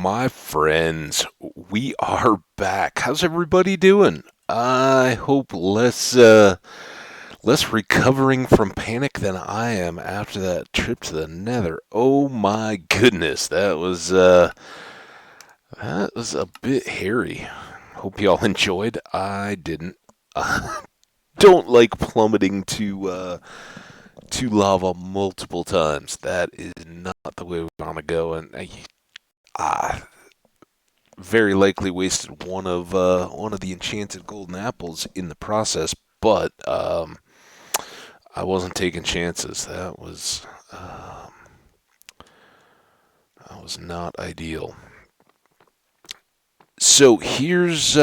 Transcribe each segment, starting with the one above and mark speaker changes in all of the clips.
Speaker 1: My friends, we are back. How's everybody doing? I hope less recovering from panic than I am after that trip to the Nether. Oh my goodness, that was a bit hairy. Hope y'all enjoyed. I didn't. Don't like plummeting to lava multiple times. That is not the way we want to go, and I very likely wasted one of the enchanted golden apples in the process, but I wasn't taking chances. That was not ideal. So here's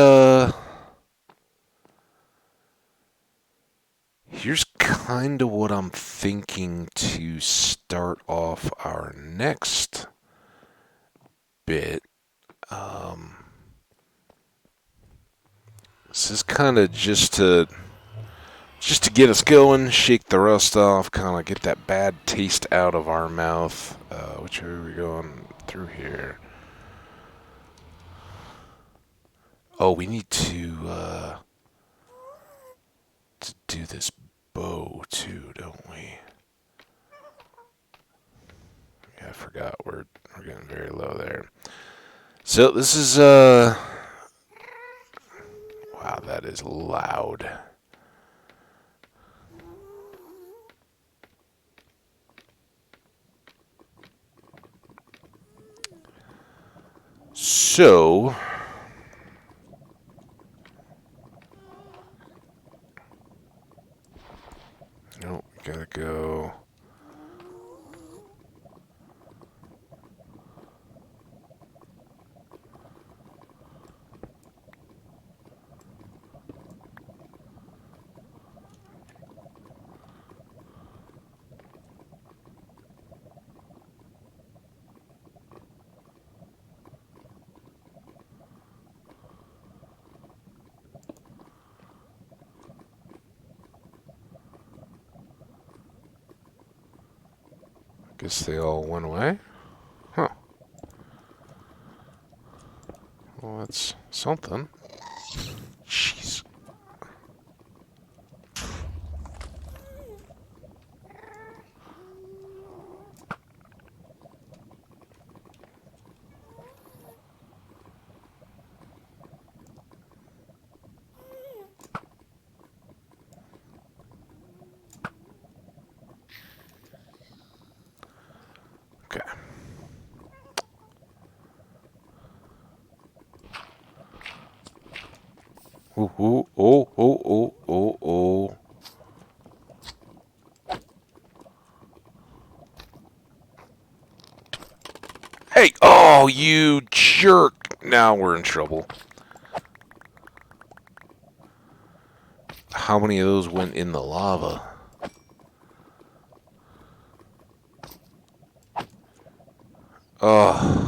Speaker 1: kind of what I'm thinking to start off our next bit. Um, this is kind of just to get us going, shake the rust off, kind of get that bad taste out of our mouth. Which way are we going through here? Oh, we need to do this bow too, don't we? Yeah, I forgot. We're getting very low there. So this is wow, that is loud. So no, we gotta go. Guess they all went away. Huh. Well, that's something. Jeez. Okay. Ooh, ooh, oh, oh, oh, oh, oh. Hey! Oh, you jerk! Now we're in trouble. How many of those went in the lava? Oh.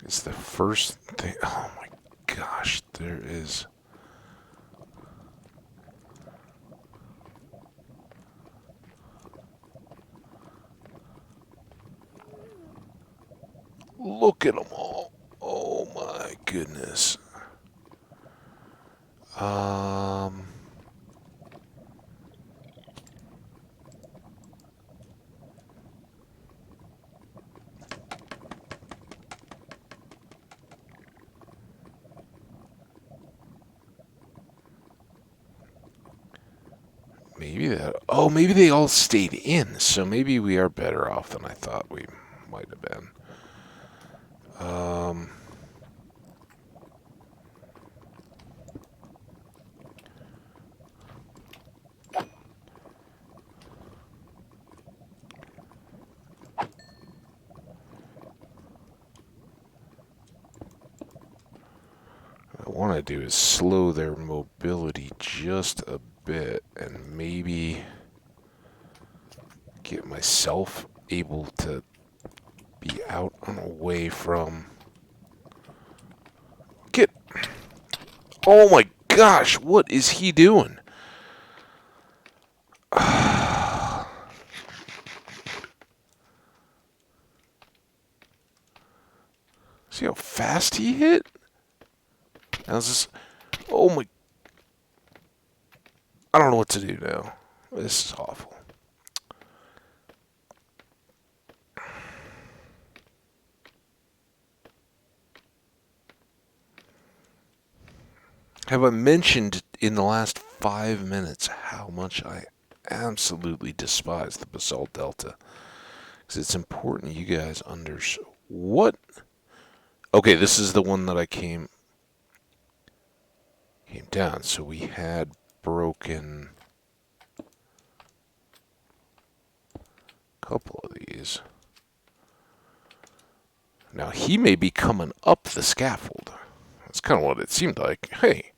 Speaker 1: It's the first thing. Oh my gosh, there is. Look at them all. Oh my goodness. Um. Maybe that. Oh, maybe they all stayed in. So maybe we are better off than I thought we might have been. What I want to do is slow their mobility just a bit and maybe get myself able to be out and away from... Get... Oh my gosh, what is he doing? See how fast he hit? How's this? Oh my... I don't know what to do now. This is awful. Have I mentioned in the last 5 minutes how much I absolutely despise the Basalt Delta? Because it's important you guys understand. What? Okay, this is the one that I came down. So we had broken a couple of these. Now he may be coming up the scaffold. That's kind of what it seemed like. Hey,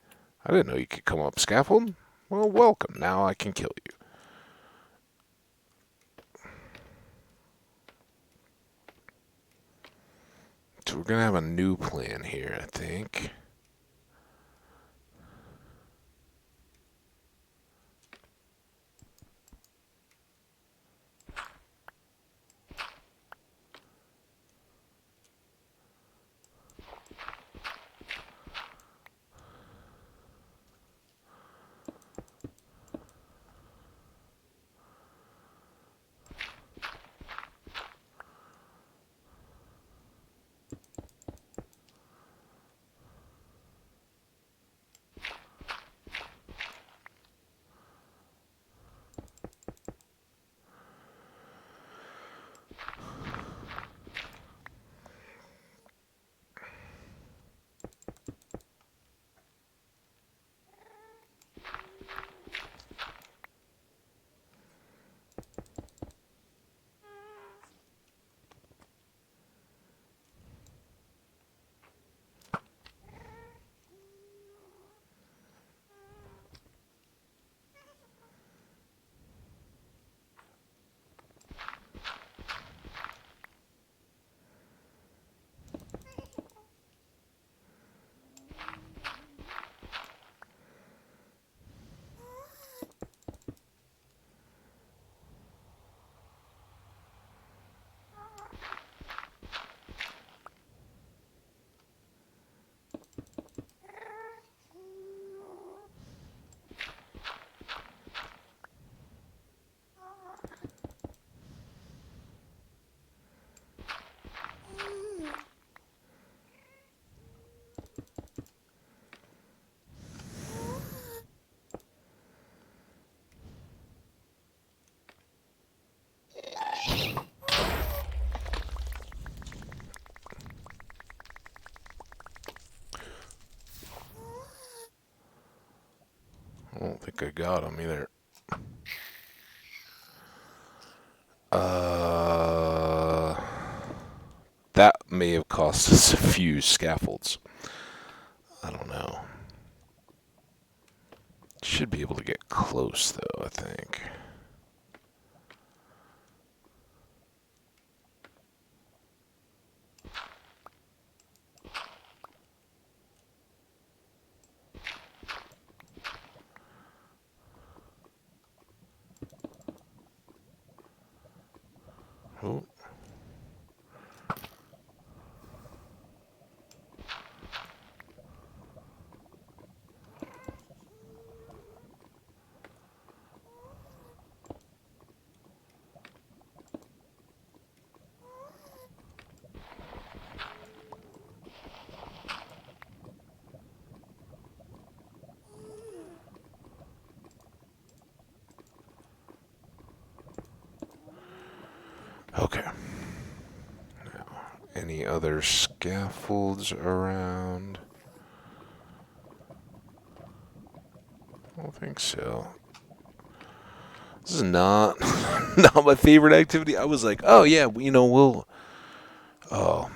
Speaker 1: I didn't know you could come up scaffold. Well, welcome. Now I can kill you. So we're going to have a new plan here, I think. I don't think I got him either. That may have cost us a few scaffolds. I don't know. Should be able to get close, though, I think. Oh. any other scaffolds around? I don't think so. This is not not my favorite activity. I was like, oh yeah, oh,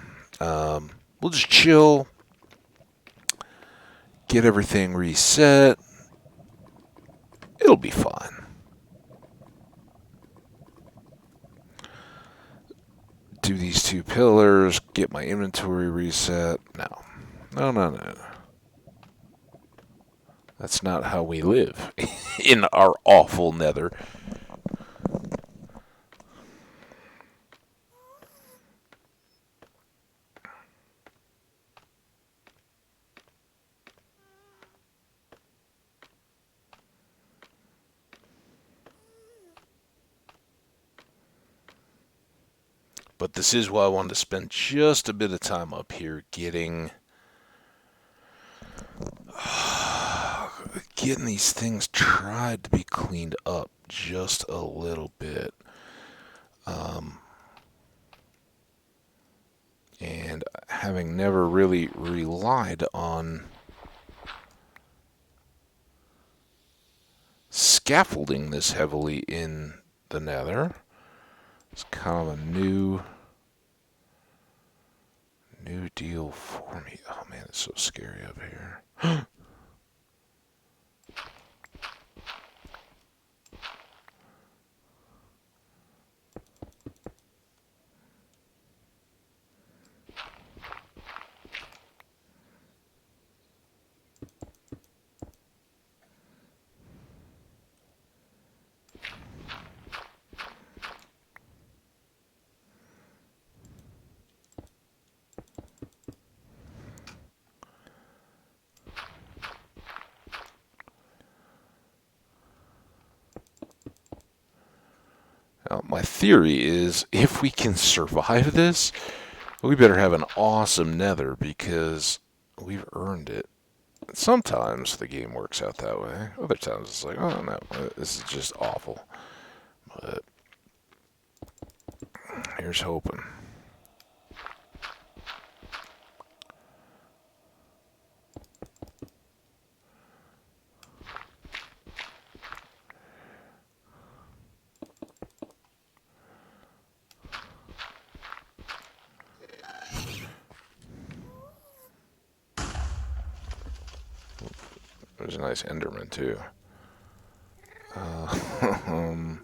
Speaker 1: we'll just chill, get everything reset. It'll be fine. Do these 2 pillars, get my inventory reset. No. That's not how we live in our awful nether. But this is why I wanted to spend just a bit of time up here getting these things tried to be cleaned up just a little bit. And having never really relied on scaffolding this heavily in the nether, it's kind of a new deal for me. Oh man, it's so scary up here. Now, my theory is if we can survive this, we better have an awesome nether because we've earned it. Sometimes the game works out that way. Other times it's like, oh no, this is just awful. But here's hoping. There's a nice Enderman too. Come on.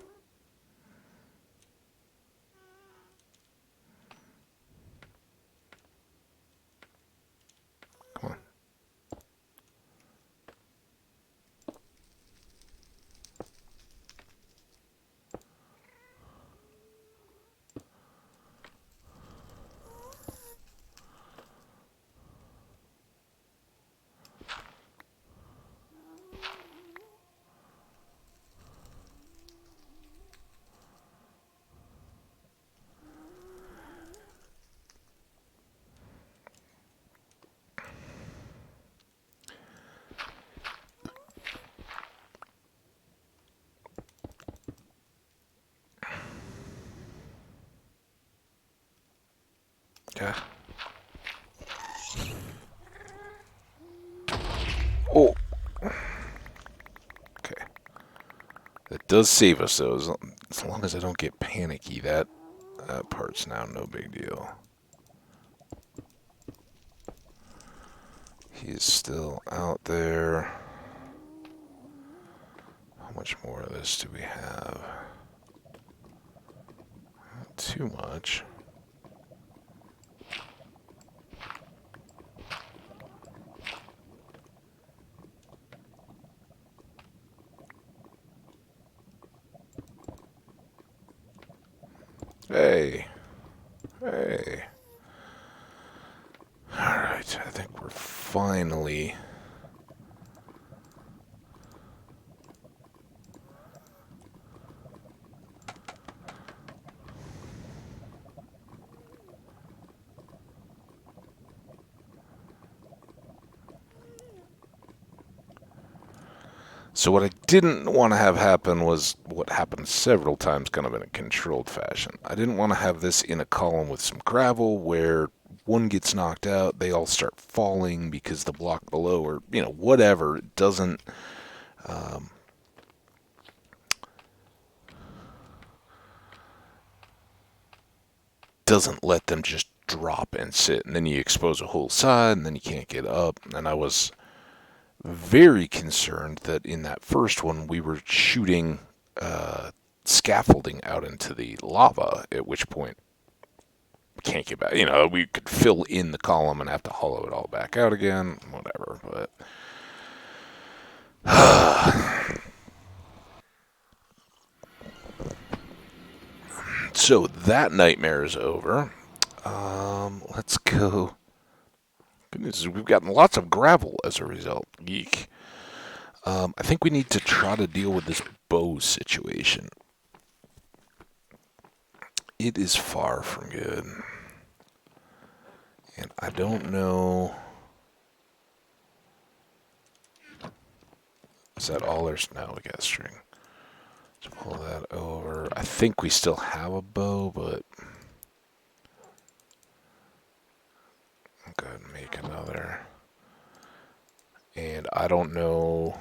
Speaker 1: Yeah. Oh. Okay. That does save us though, as long as I don't get panicky. That part's now no big deal. He's still out there. How much more of this do we have? Not too much. Hey. Hey. Alright, I think we're finally... So what I didn't want to have happen was what happened several times kind of in a controlled fashion. I didn't want to have this in a column with some gravel where one gets knocked out, they all start falling because the block below, or whatever, it um, doesn't let them just drop and sit, and then you expose a whole side, and then you can't get up. And I was very concerned that in that first one we were shooting scaffolding out into the lava, at which point we can't get back. We could fill in the column and have to hollow it all back out again, whatever. But so that nightmare is over. Let's go. Goodness, we've gotten lots of gravel as a result. Geek. I think we need to try to deal with this bow situation. It is far from good. And I don't know. Is that all there's? No, we got string. Let's pull that over. I think we still have a bow, but I'll go ahead and make another. And I don't know.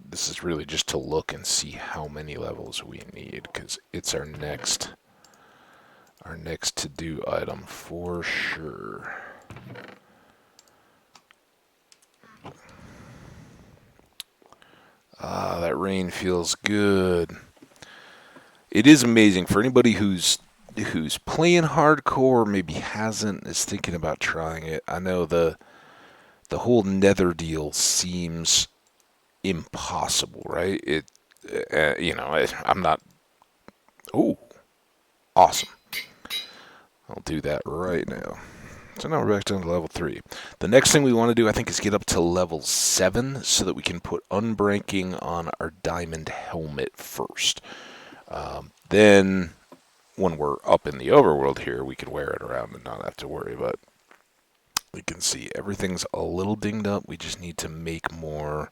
Speaker 1: This is really just to look and see how many levels we need, because it's our next to-do item for sure. Ah, that rain feels good. It is amazing for anybody who's playing hardcore, maybe hasn't, is thinking about trying it. I know the whole Nether deal seems impossible, right? I'm not. Oh, awesome! I'll do that right now. So now we're back down to level 3. The next thing we want to do, I think, is get up to level 7 so that we can put unbreaking on our diamond helmet first. Then, when we're up in the overworld here, we can wear it around and not have to worry. But you can see everything's a little dinged up. We just need to make more.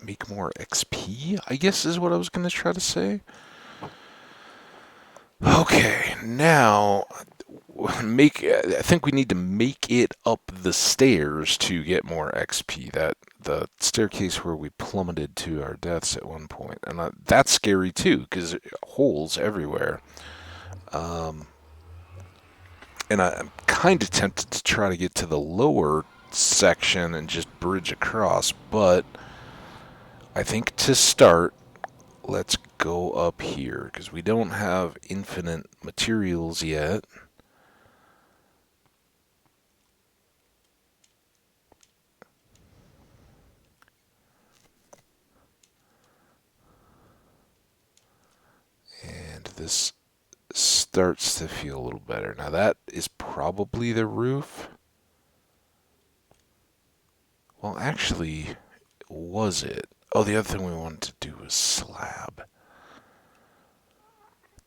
Speaker 1: Make more XP, I guess is what I was going to try to say. Okay, now I think we need to make it up the stairs to get more XP. That the staircase where we plummeted to our deaths at one point, and that's scary too because holes everywhere. And I'm kind of tempted to try to get to the lower section and just bridge across, but I think to start, let's go up here because we don't have infinite materials yet. And this starts to feel a little better. Now that is probably the roof. Well, actually, was it? Oh, the other thing we wanted to do was slab. I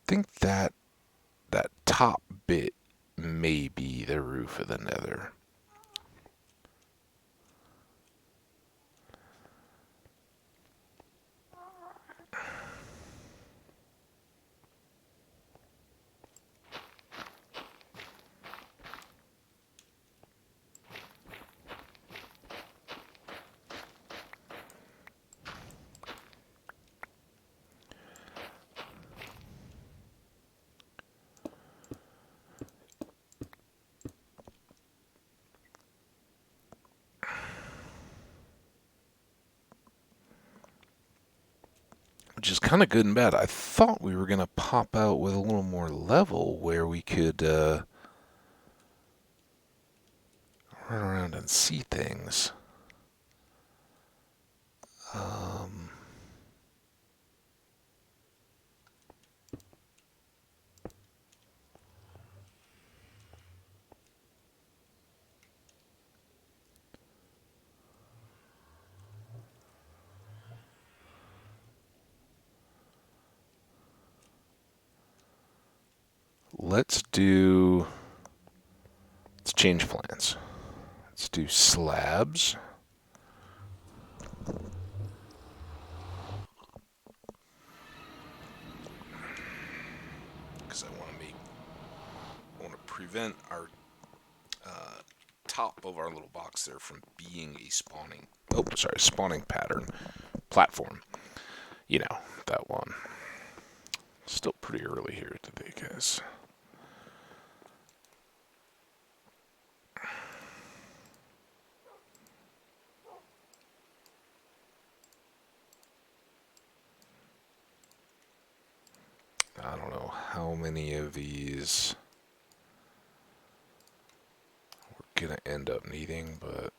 Speaker 1: think that top bit may be the roof of the Nether. Which is kind of good and bad. I thought we were going to pop out with a little more level where we could run around and see things. Let's change plans. Let's do slabs. prevent our top of our little box there from being a spawning pattern platform. You know, that one. Still pretty early here today, guys. I don't know how many of these we're gonna end up needing, but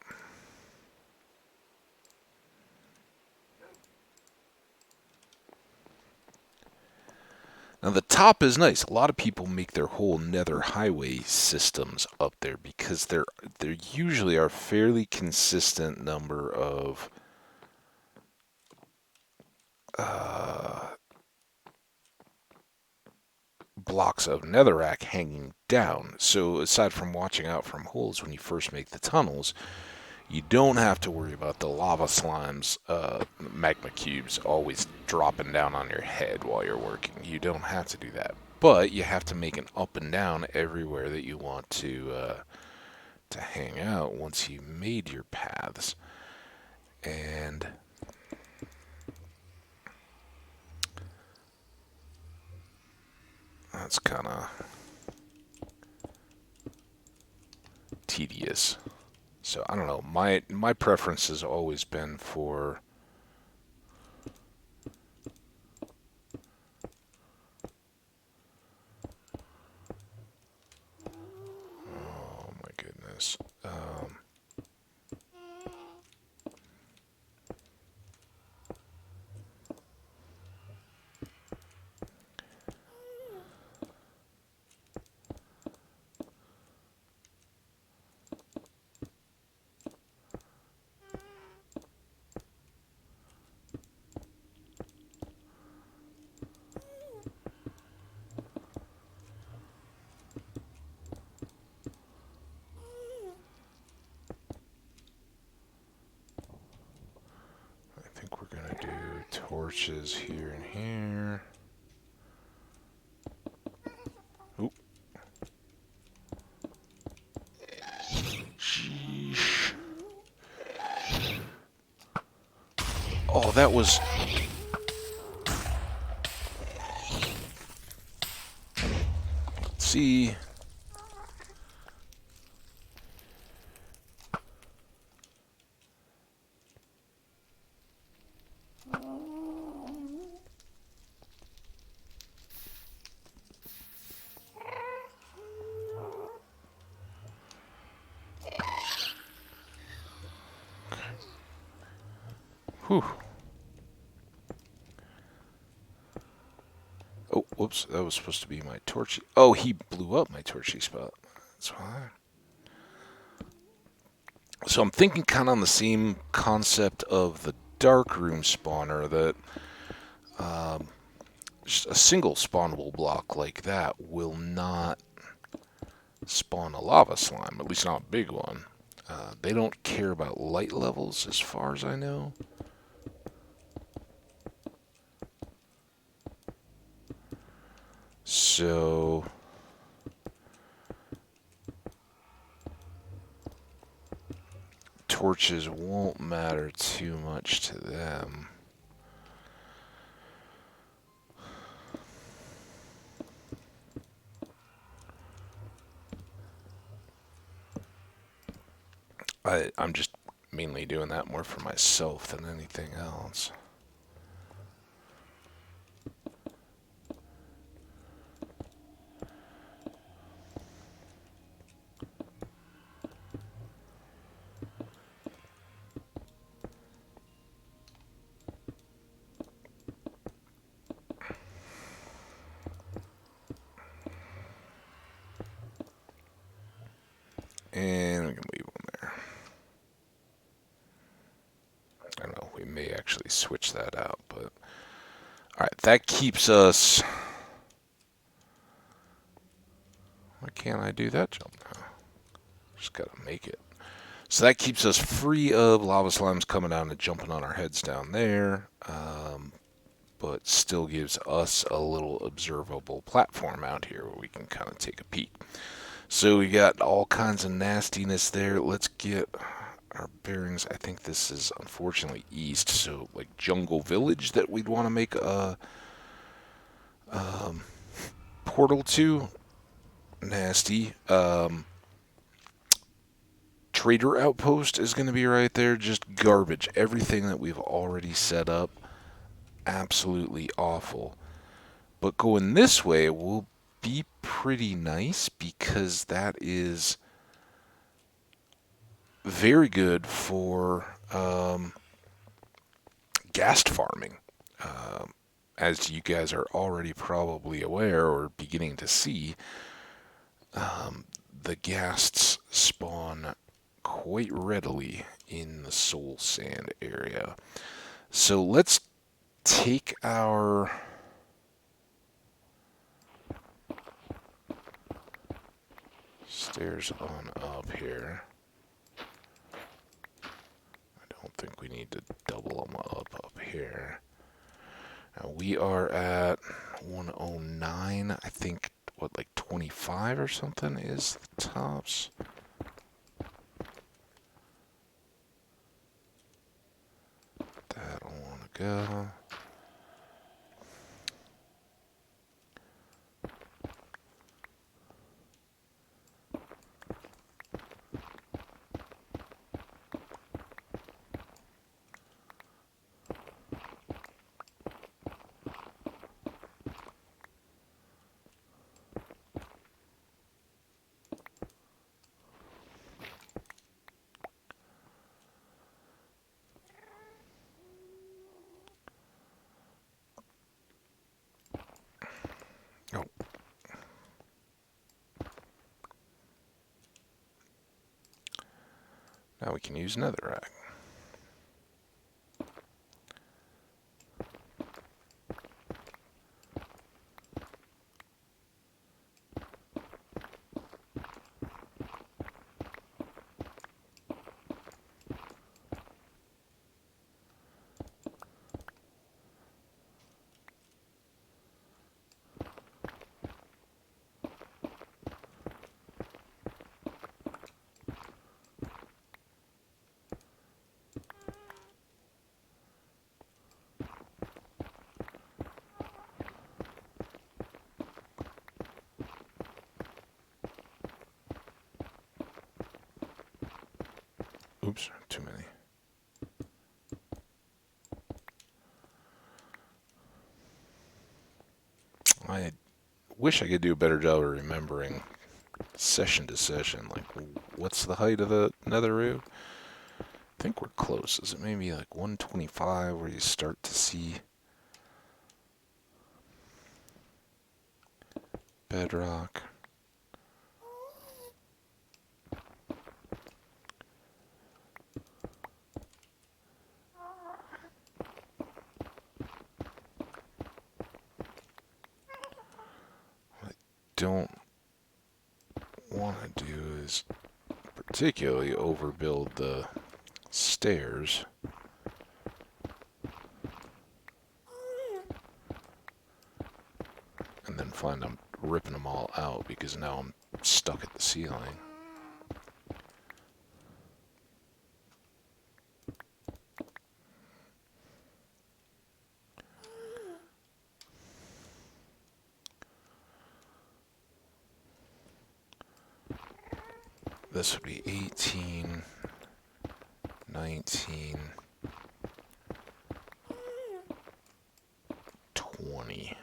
Speaker 1: now the top is nice. A lot of people make their whole Nether highway systems up there because there usually are fairly consistent number of blocks of netherrack hanging down. So aside from watching out from holes when you first make the tunnels, you don't have to worry about the lava slimes, magma cubes always dropping down on your head while you're working. You don't have to do that. But you have to make an up and down everywhere that you want to hang out once you made your paths. And that's kind of tedious. So I don't know. My preference has always been for oh my goodness. I think we're gonna do torches here and here. Oop. Sheesh. Oh, that was... See... Whew. Oh, whoops. That was supposed to be my torchy... Oh, he blew up my torchy spot. That's why. So I'm thinking kind of on the same concept of the dark room spawner, that just a single spawnable block like that will not spawn a lava slime, at least not a big one. They don't care about light levels as far as I know. So torches won't matter too much to them. I'm just mainly doing that more for myself than anything else. And we can leave one there. I don't know, we may actually switch that out, but... Alright, that keeps us... Why can't I do that jump now? Just gotta make it. So that keeps us free of lava slimes coming down and jumping on our heads down there, but still gives us a little observable platform out here where we can kind of take a peek. So we got all kinds of nastiness there. Let's get our bearings. I think this is unfortunately east, so like Jungle Village that we'd want to make a portal to. Nasty. Trader Outpost is going to be right there. Just garbage. Everything that we've already set up, absolutely awful. But going this way will be pretty nice because that is very good for ghast farming. As you guys are already probably aware or beginning to see, the ghasts spawn quite readily in the soul sand area. So let's take our stairs on up here. I don't think we need to double them up here. Now we are at 109. I think, what, like 25 or something is the tops. That'll want to go. Oh. Now we can use netherrack. Oops, too many. I wish I could do a better job of remembering session to session, like what's the height of the nether roof? I think we're close. Is it maybe like 125 where you start to see bedrock? What I don't want to do is particularly overbuild the stairs. And then find I'm ripping them all out because now I'm stuck at the ceiling. This would be 18, 19, 20.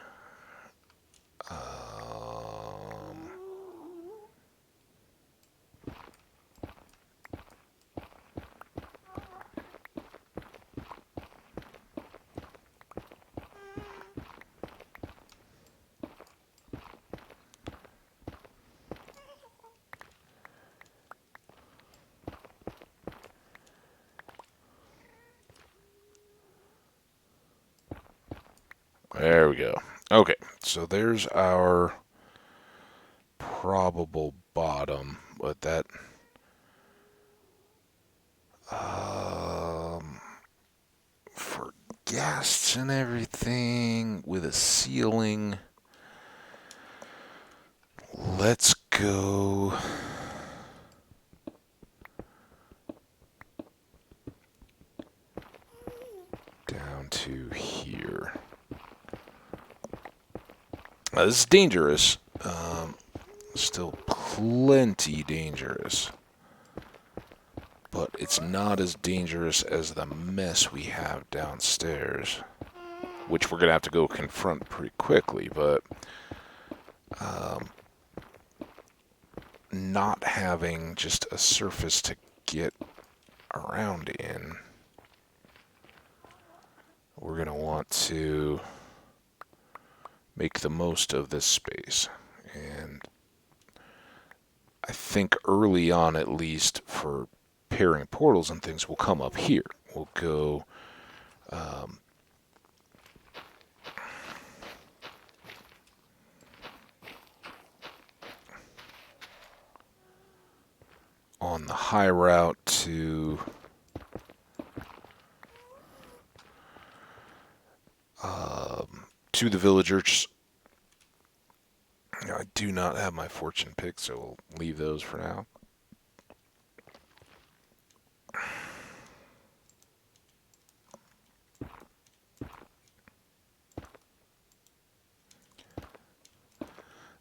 Speaker 1: There we go. Okay, so there's our probable bottom, but that for ghasts and everything with a ceiling. Let's go This is dangerous. Still plenty dangerous. But it's not as dangerous as the mess we have downstairs, which we're going to have to go confront pretty quickly, but not having just a surface to get around in, we're going to want to make the most of this space. And I think early on, at least, for pairing portals and things, will come up here. We'll go on the high route to the villagers. I do not have my fortune pick, so we'll leave those for now.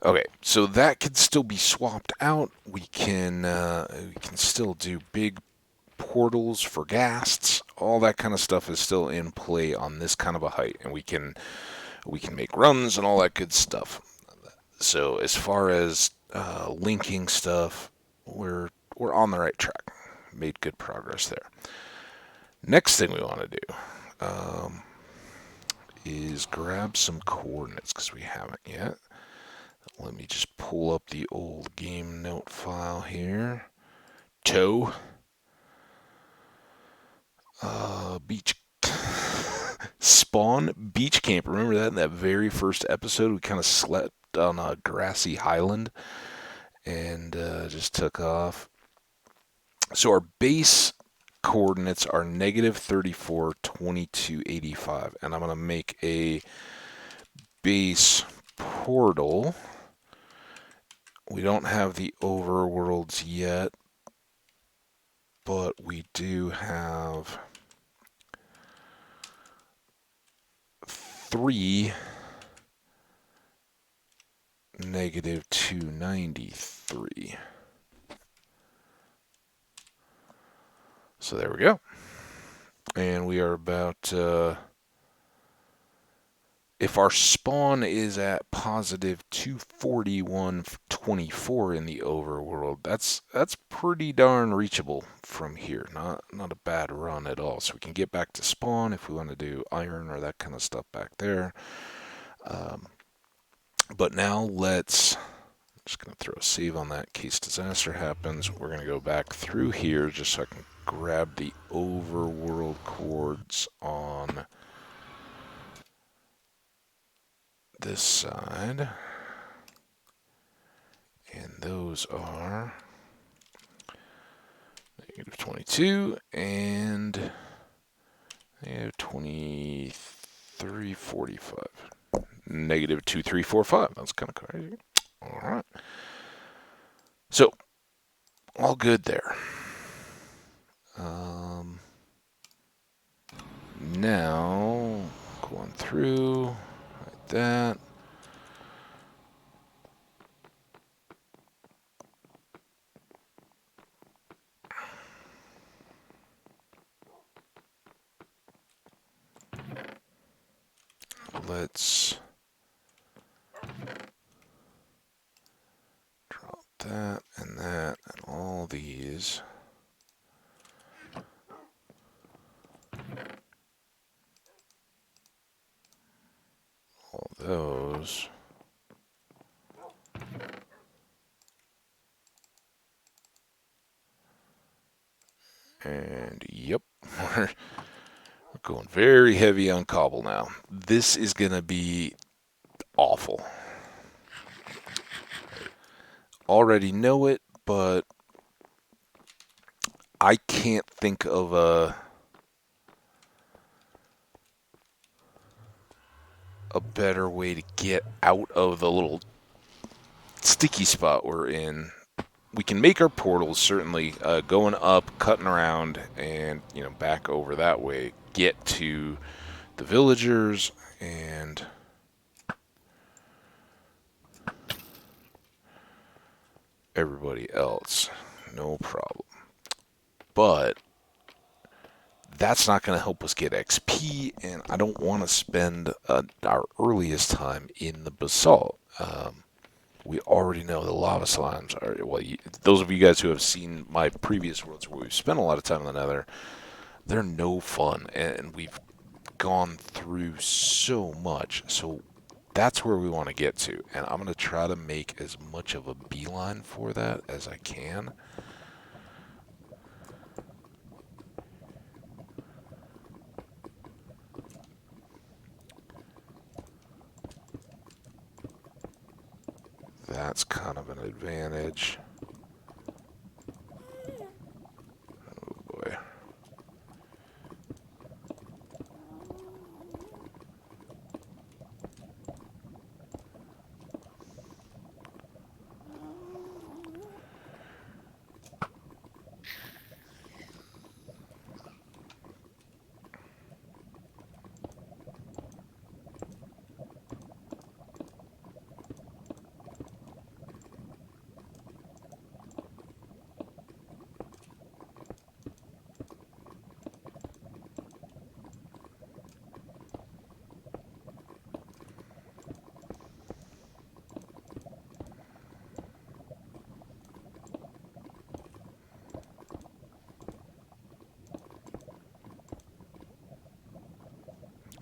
Speaker 1: Okay, so that could still be swapped out. We can still do big portals for ghasts. All that kind of stuff is still in play on this kind of a height, and we can make runs and all that good stuff. So as far as linking stuff, we're on the right track. Made good progress there. Next thing we want to do is grab some coordinates because we haven't yet. Let me just pull up the old game note file here. Toe. Beach. Spawn beach camp. Remember that in that very first episode? We kind of slept on a grassy highland and just took off. So our base coordinates are -34, 22, 85. And I'm going to make a base portal. We don't have the overworlds yet, but we do have 3 -293. So there we go. And we are about, if our spawn is at +241.24 in the overworld, that's pretty darn reachable from here. Not a bad run at all. So we can get back to spawn if we want to do iron or that kind of stuff back there. But now I'm just going to throw a save on that in case disaster happens. We're going to go back through here just so I can grab the overworld chords on this side. And those are -22 and -2345. -2345. That's kind of crazy. All right. So, all good there. Now, going through like that. Let's drop that and all these. All those. And yep, we're going very heavy on cobble now. This is going to be awful. Already know it, but I can't think of a better way to get out of the little sticky spot we're in. We can make our portals, certainly, going up, cutting around, and, back over that way, get to the villagers, and everybody else. No problem. But that's not going to help us get XP, and I don't want to spend our earliest time in the basalt. We already know the lava slimes are, well, those of you guys who have seen my previous worlds where we've spent a lot of time in the Nether, they're no fun, and we've gone through so much. So that's where we want to get to, and I'm going to try to make as much of a beeline for that as I can. That's kind of an advantage. Oh boy.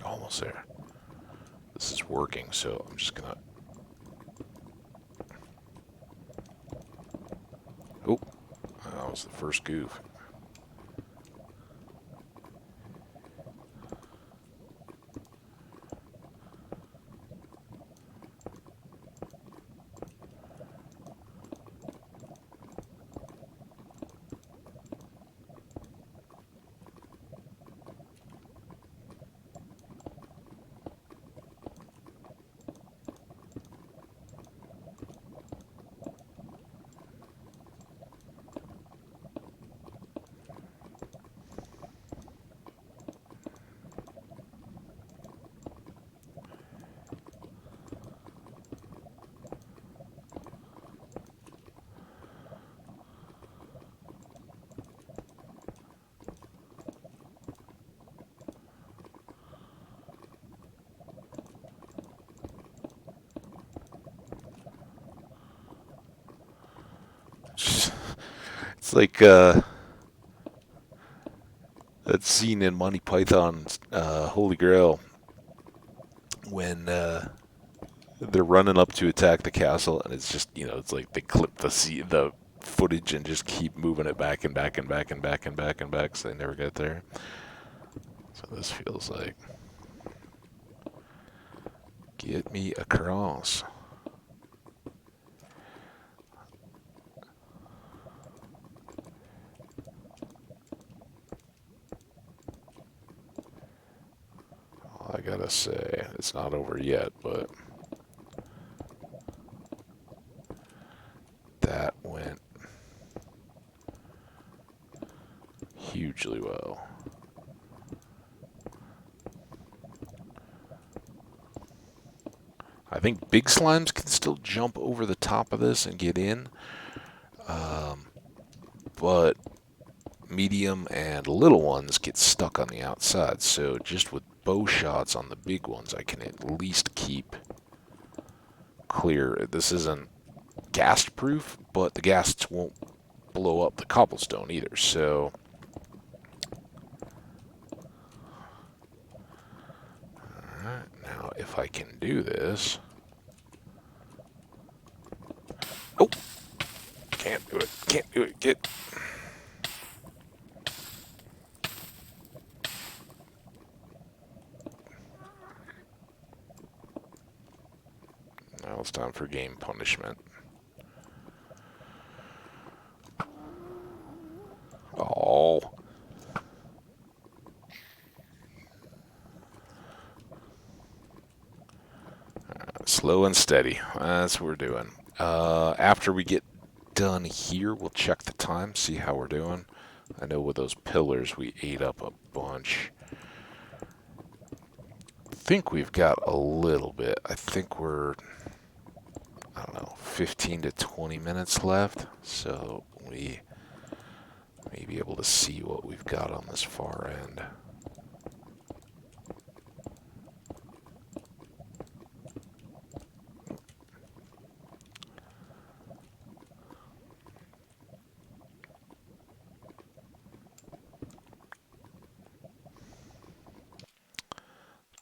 Speaker 1: Almost there. This is working, so I'm just gonna... Oh, that was the first goof. It's like that scene in Monty Python's Holy Grail when they're running up to attack the castle, and it's just, it's like they clip the footage and just keep moving it back and back and back and back and back and back, so they never get there. So this feels like, get me across. I gotta say, it's not over yet, but that went hugely well. I think big slimes can still jump over the top of this and get in, but medium and little ones get stuck on the outside. So just with bow shots on the big ones, I can at least keep clear. This isn't ghast proof, but the ghasts won't blow up the cobblestone either. So alright, now if I can do this. Oh, can't do it. Can't do it. Get. Now it's time for game punishment. Oh. Slow and steady. That's what we're doing. After we get done here, we'll check the time, see how we're doing. I know with those pillars, we ate up a bunch. I think we've got a little bit. I I don't know, 15 to 20 minutes left, so we may be able to see what we've got on this far end.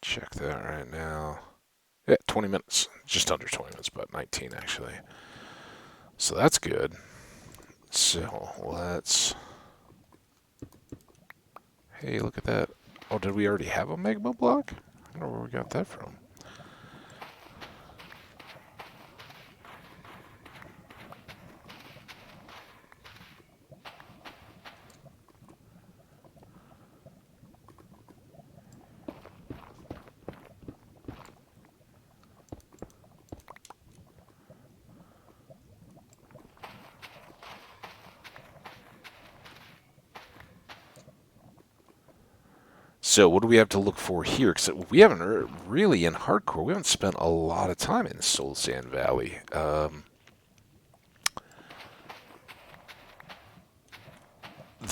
Speaker 1: Check that right now. Yeah, 20 minutes. Just under 20 minutes, but 19 actually. So that's good. So let's... Hey, look at that. Oh, did we already have a magma block? I don't know where we got that from. So what do we have to look for here? Because we haven't really, in hardcore, we haven't spent a lot of time in Soul Sand Valley.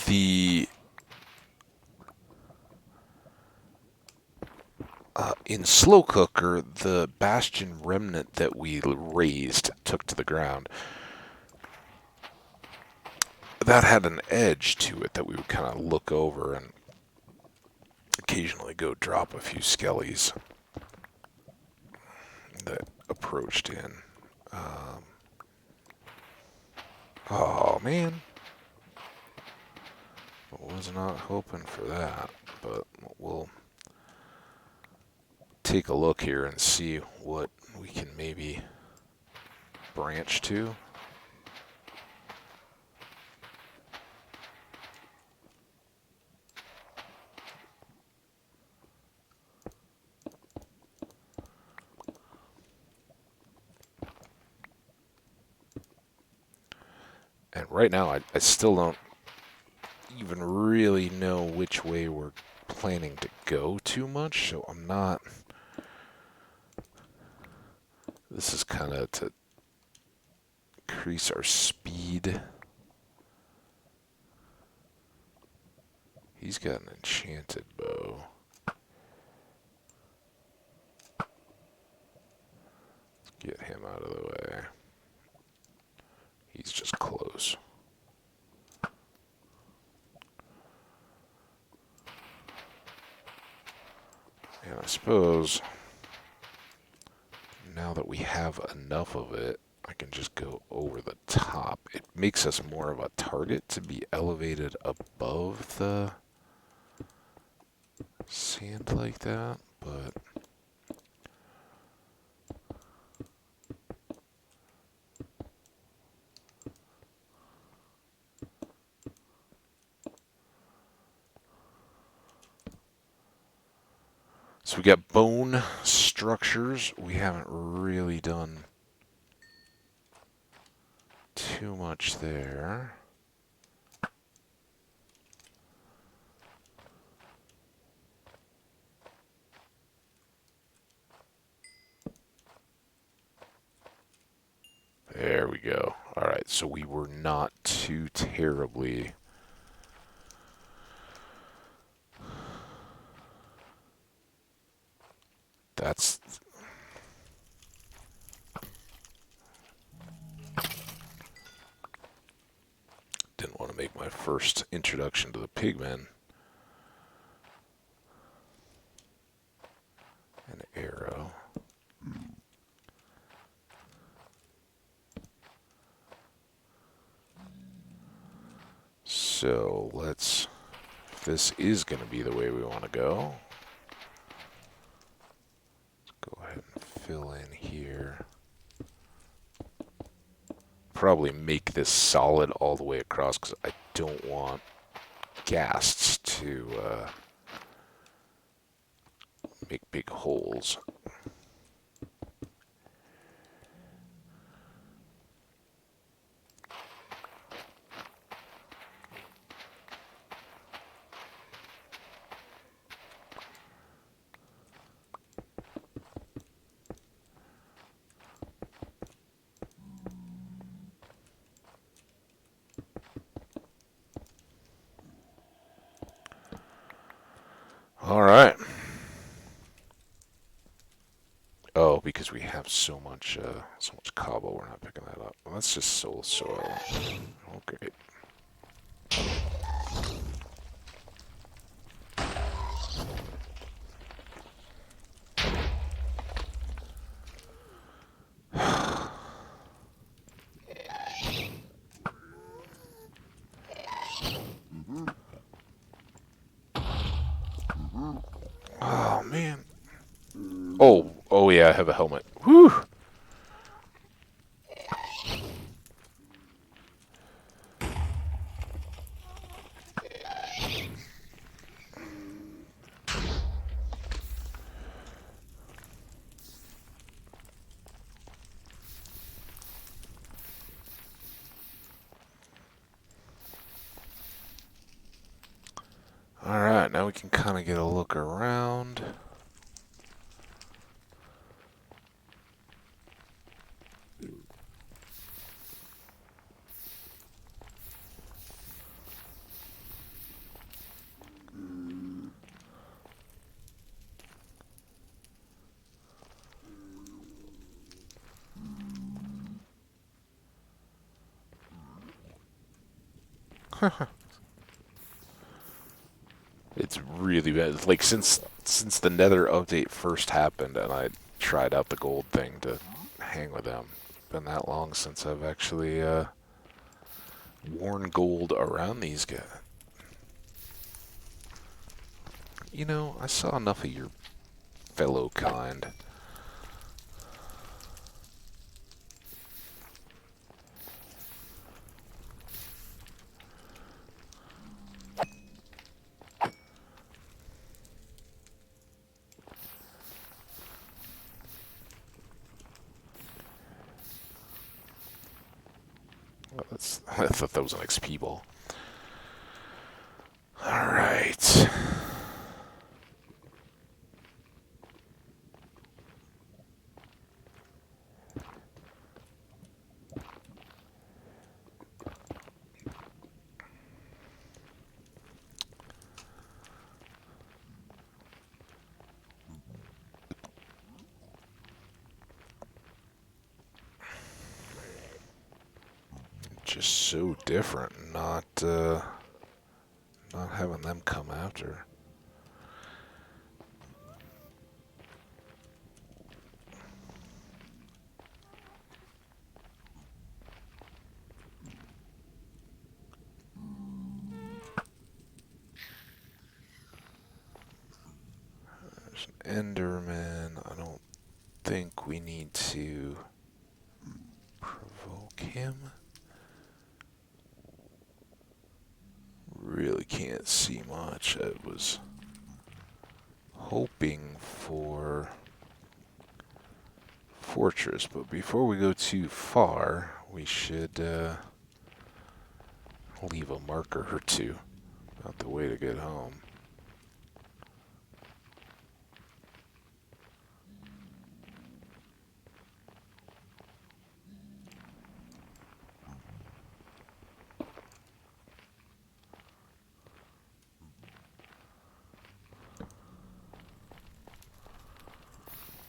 Speaker 1: The in Slow Cooker, the Bastion remnant that we raised, took to the ground, that had an edge to it that we would kind of look over and occasionally go drop a few skellies that approached in. Oh, man. I was not hoping for that, but we'll take a look here and see what we can maybe branch to. And right now, I still don't even really know which way we're planning to go too much, so I'm not... This is kind of to increase our speed. He's got an enchanted bow. Let's get him out of the way. He's just close. And I suppose now that we have enough of it, I can just go over the top. It makes us more of a target to be elevated above the sand like that, but... So we got bone structures. We haven't really done too much there. There we go. All right, so we were not too terribly... That's... Didn't want to make my first introduction to the pigmen an arrow. So let's... If this is going to be the way we want to go, let's go ahead and fill in here. Probably make this solid all the way across because I don't want ghasts to make big holes. All right. Oh, because we have so much cobble, we're not picking that up. Well, that's just soil. Okay. Oh man. Oh yeah, I have a helmet. Whew. All right, now we can kind of get a look around. It's really bad. Like since the Nether update first happened, and I tried out the gold thing to hang with them. Been that long since I've actually worn gold around these guys. You know, I saw enough of your fellow kind. Well, I thought that was an XP ball. All right. Just so different, not having them come after. There's an Enderman. I don't think we need to provoke him. Really can't see much. I was hoping for fortress, but before we go too far, we should leave a marker or two about the way to get home.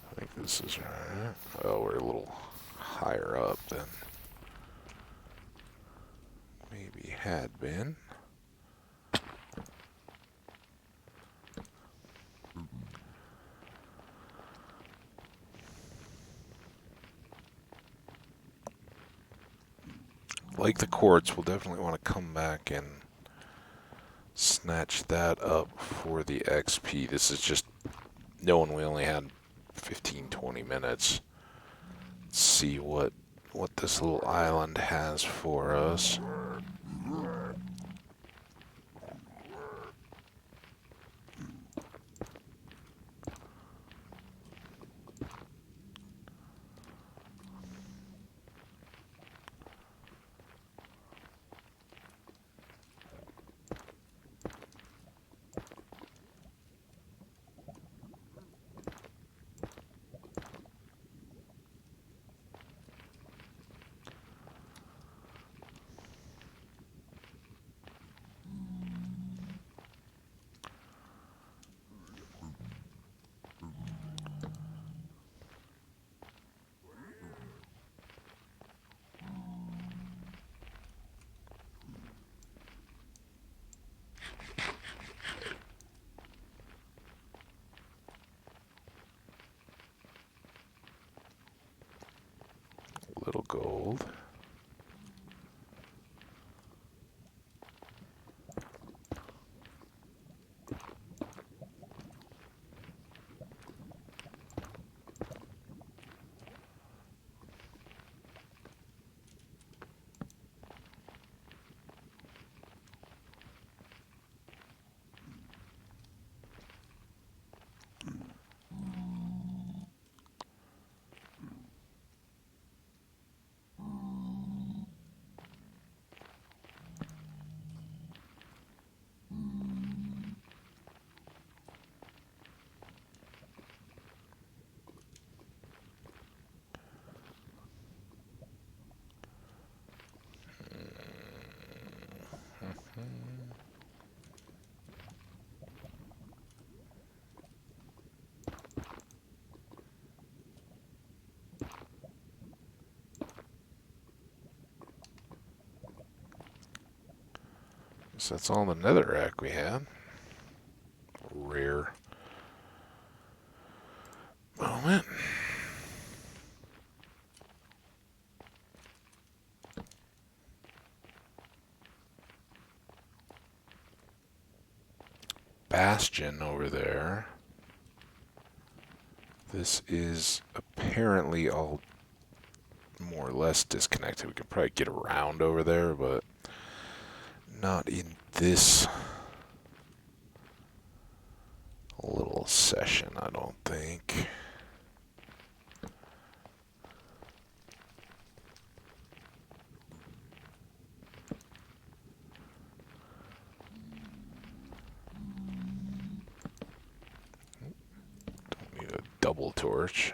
Speaker 1: I think this is right. Oh, we're a little higher up than maybe had been. Like the quartz, we'll definitely want to come back and snatch that up for the XP. This is just knowing we only had 15-20 minutes. Let's see what this little island has for us. little gold. So that's all the netherrack we had. Rare moment. Bastion over there. This is apparently all more or less disconnected. We could probably get around over there, but not in this little session, I don't think. Don't need a double torch.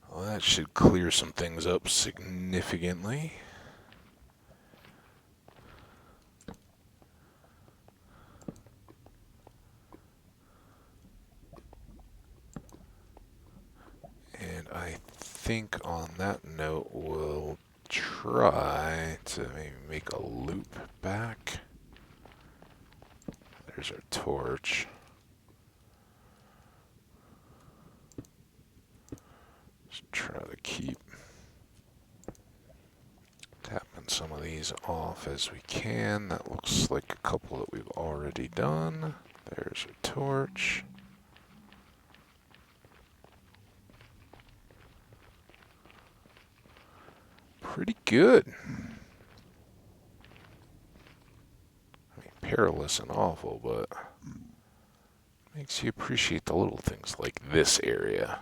Speaker 1: Well, that should clear some things up significantly. And I think on that note, we'll try to maybe make a loop back. There's our torch. Just try to keep tapping some of these off as we can. That looks like a couple that we've already done. There's a torch. Pretty good. I mean, perilous and awful, but makes you appreciate the little things like this area.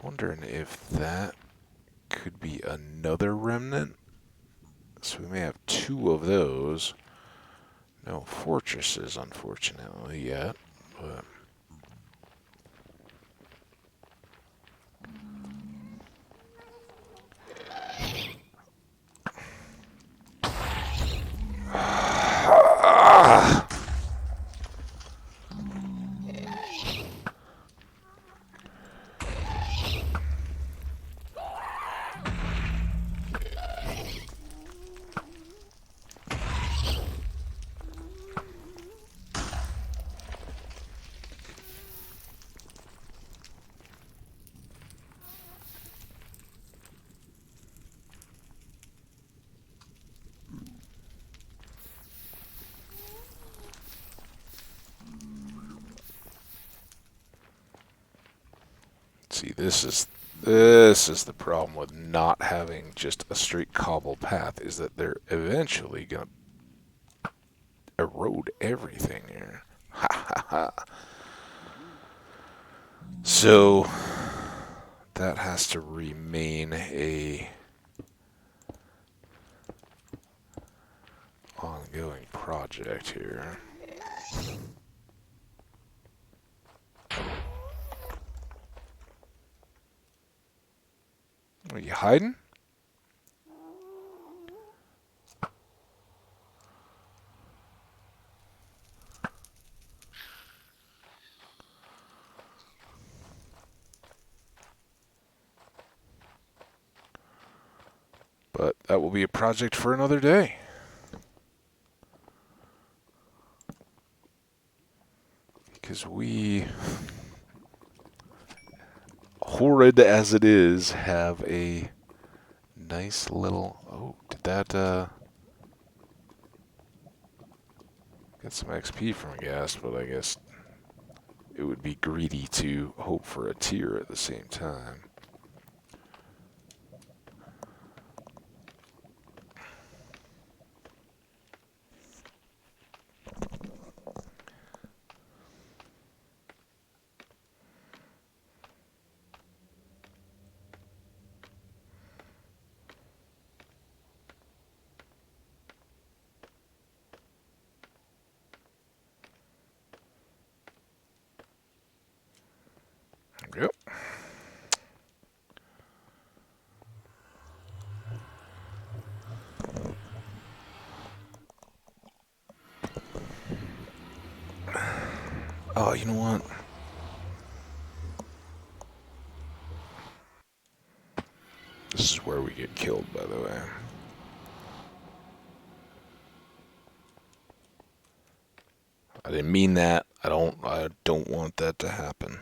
Speaker 1: Wondering if that could be another remnant. So we may have two of those. No fortresses, unfortunately, yet. But See, this is the problem with not having just a straight cobble path, is that they're eventually gonna erode everything here. Ha ha ha. So that has to remain a ongoing project here. Are you hiding? But that will be a project for another day. Because we, horrid as it is, have a nice little... Oh, did that, get some XP from a ghast, but I guess it would be greedy to hope for a tier at the same time. Yep. Oh, you know what? This is where we get killed, by the way. I didn't mean that. I don't want that to happen.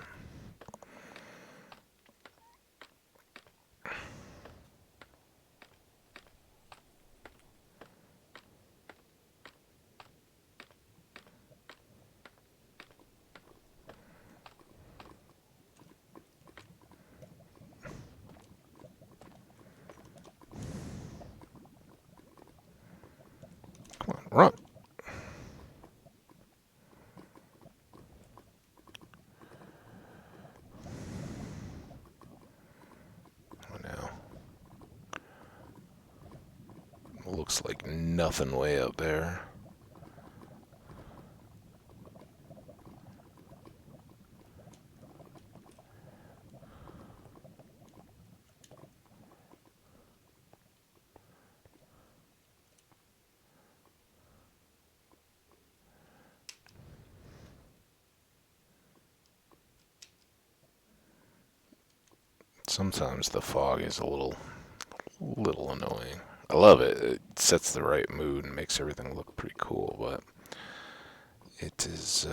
Speaker 1: Come on, run. Oh, no. Looks like nothing way up there. Sometimes the fog is a little annoying. I love it. It sets the right mood and makes everything look pretty cool, but it is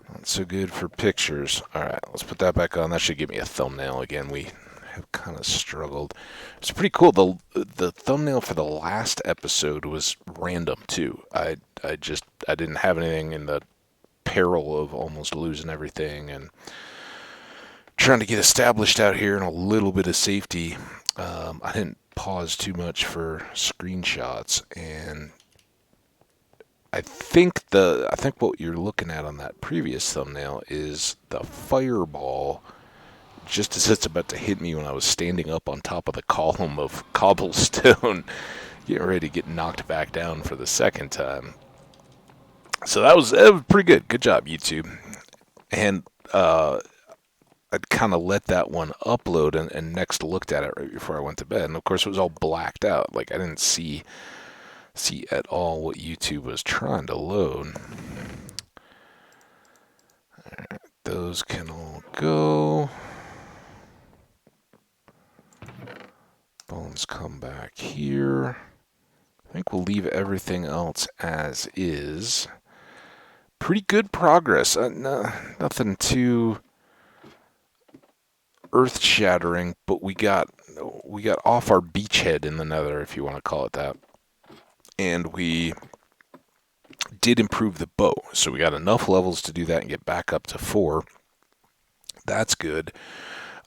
Speaker 1: not so good for pictures. Alright, let's put that back on. That should give me a thumbnail again. We have kind of struggled. It's pretty cool. The thumbnail for the last episode was random too. I didn't have anything in the peril of almost losing everything and trying to get established out here in a little bit of safety. I didn't pause too much for screenshots, and I think what you're looking at on that previous thumbnail is the fireball just as it's about to hit me when I was standing up on top of the column of cobblestone, getting ready to get knocked back down for the second time. So that was pretty good. Good job, YouTube. And I'd kind of let that one upload and next looked at it right before I went to bed. And of course, it was all blacked out. Like, I didn't see at all what YouTube was trying to load. Alright, those can all go. Bones come back here. I think we'll leave everything else as is. Pretty good progress. Nothing too earth-shattering, but we got off our beachhead in the Nether, if you want to call it that, and we did improve the bow. So we got enough levels to do that and get back up to 4. That's good.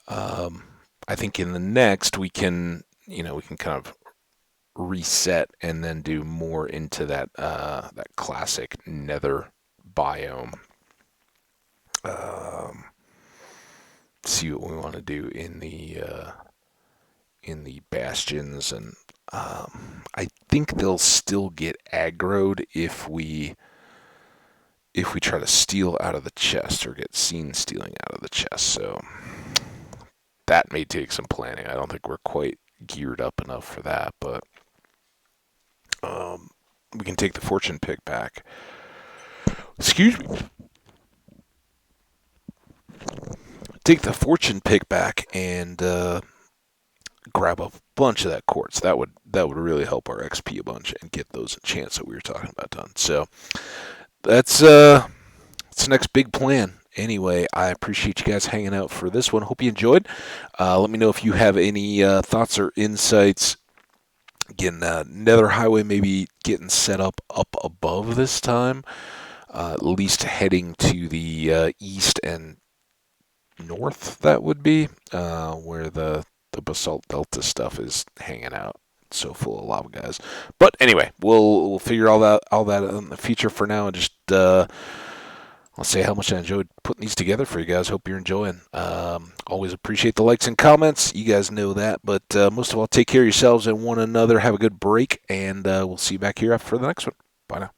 Speaker 1: Um, I think in the next we can kind of reset and then do more into that classic Nether biome. Um, See what we want to do in the bastions, and I think they'll still get aggroed if we try to steal out of the chest or get seen stealing out of the chest. So that may take some planning. I don't think we're quite geared up enough for that, but um, we can take the fortune pick back. Excuse me. Take the fortune pick back and grab a bunch of that quartz. That would really help our XP a bunch and get those enchants that we were talking about done. So that's the next big plan. Anyway, I appreciate you guys hanging out for this one. Hope you enjoyed. Let me know if you have any thoughts or insights. Again, Nether Highway maybe getting set up above this time, at least heading to the east and north. That would be where the basalt delta stuff is hanging out. So full of lava guys. But anyway, we'll figure all that in the future. For now, and just I'll say how much I enjoyed putting these together for you guys. Hope you're enjoying. Always appreciate the likes and comments. You guys know that. But most of all, take care of yourselves and one another. Have a good break, and we'll see you back here for the next one. Bye now.